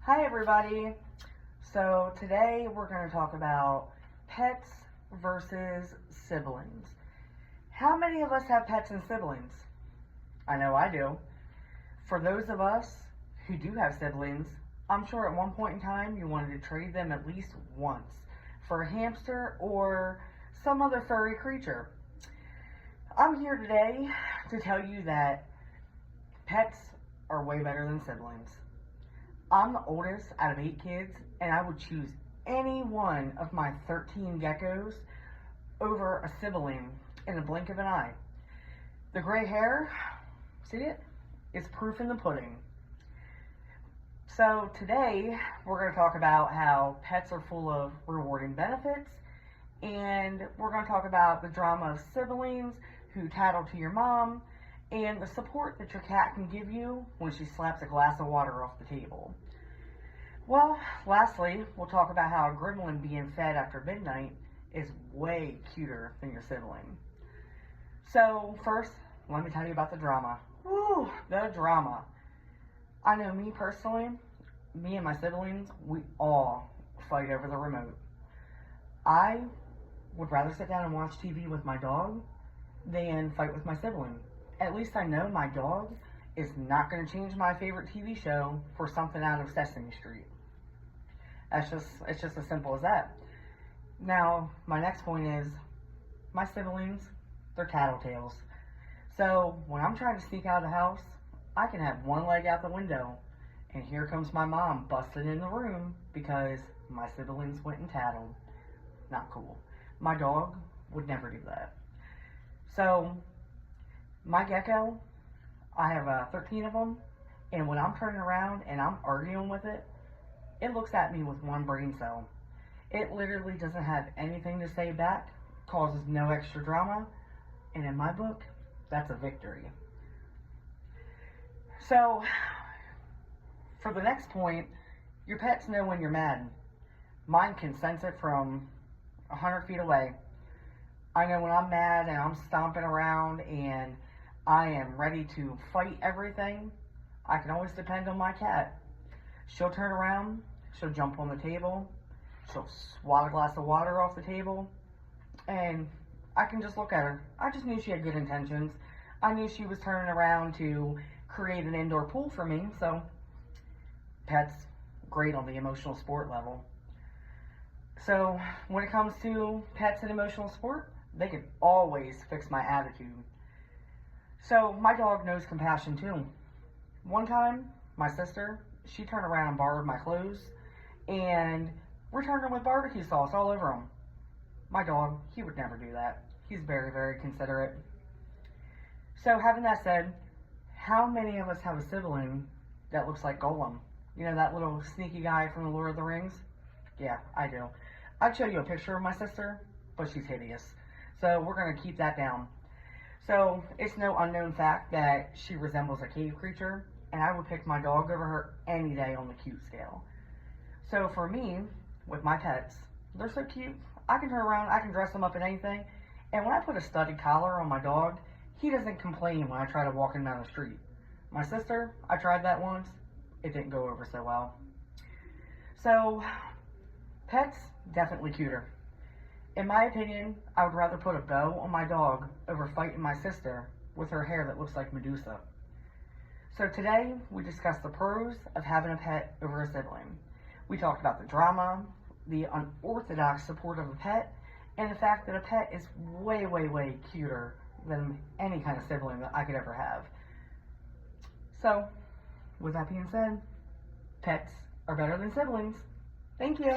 Hi everybody. So today we're going to talk about pets versus siblings. How many of us have pets and siblings? I know I do. For those of us who do have siblings, I'm sure at one point in time you wanted to trade them at least once for a hamster or some other furry creature. I'm here today to tell you that pets are way better than siblings. I'm the oldest out of 8 kids, and I would choose any one of my 13 geckos over a sibling in the blink of an eye. The gray hair, see it? It's proof in the pudding. So today, we're going to talk about how pets are full of rewarding benefits, and we're going to talk about the drama of siblings who tattle to your mom, and the support that your cat can give you when she slaps a glass of water off the table. Well, lastly, we'll talk about how a gremlin being fed after midnight is way cuter than your sibling. So first, let me tell you about the drama. Woo, the drama. I know me personally, me and my siblings, we all fight over the remote. I would rather sit down and watch TV with my dog than fight with my sibling. At least I know my dog is not going to change my favorite TV show for something out of Sesame Street. It's just as simple as that. Now, my next point is, my siblings, they're tattletales. So, when I'm trying to sneak out of the house, I can have one leg out the window, and here comes my mom busting in the room because my siblings went and tattled. Not cool. My dog would never do that. So, my gecko, I have 13 of them, and when I'm turning around and I'm arguing with it, it looks at me with one brain cell. It literally doesn't have anything to say back, causes no extra drama, and in my book, that's a victory. So, for the next point, your pets know when you're mad. Mine can sense it from 100 feet away. I know when I'm mad and I'm stomping around and I am ready to fight everything. I can always depend on my cat. She'll turn around, she'll jump on the table, she'll swat a glass of water off the table, and I can just look at her. I just knew she had good intentions. I knew she was turning around to create an indoor pool for me, so pets, great on the emotional sport level. So when it comes to pets and emotional sport, they can always fix my attitude. So my dog knows compassion too. One time, my sister, she turned around and borrowed my clothes and returned them with barbecue sauce all over them. My dog, he would never do that. He's very, very considerate. So having that said, how many of us have a sibling that looks like Gollum? You know, that little sneaky guy from the Lord of the Rings? Yeah, I do. I'd show you a picture of my sister, but she's hideous. So we're going to keep that down. So it's no unknown fact that she resembles a cave creature, and I would pick my dog over her any day on the cute scale. So for me, with my pets, they're so cute. I can turn around, I can dress them up in anything, and when I put a studded collar on my dog, he doesn't complain when I try to walk him down the street. My sister, I tried that once. It didn't go over so well. So, pets, definitely cuter. In my opinion, I would rather put a bow on my dog over fighting my sister with her hair that looks like Medusa. So today, we discussed the pros of having a pet over a sibling. We talked about the drama, the unorthodox support of a pet, and the fact that a pet is way, way, way cuter than any kind of sibling that I could ever have. So, with that being said, pets are better than siblings. Thank you.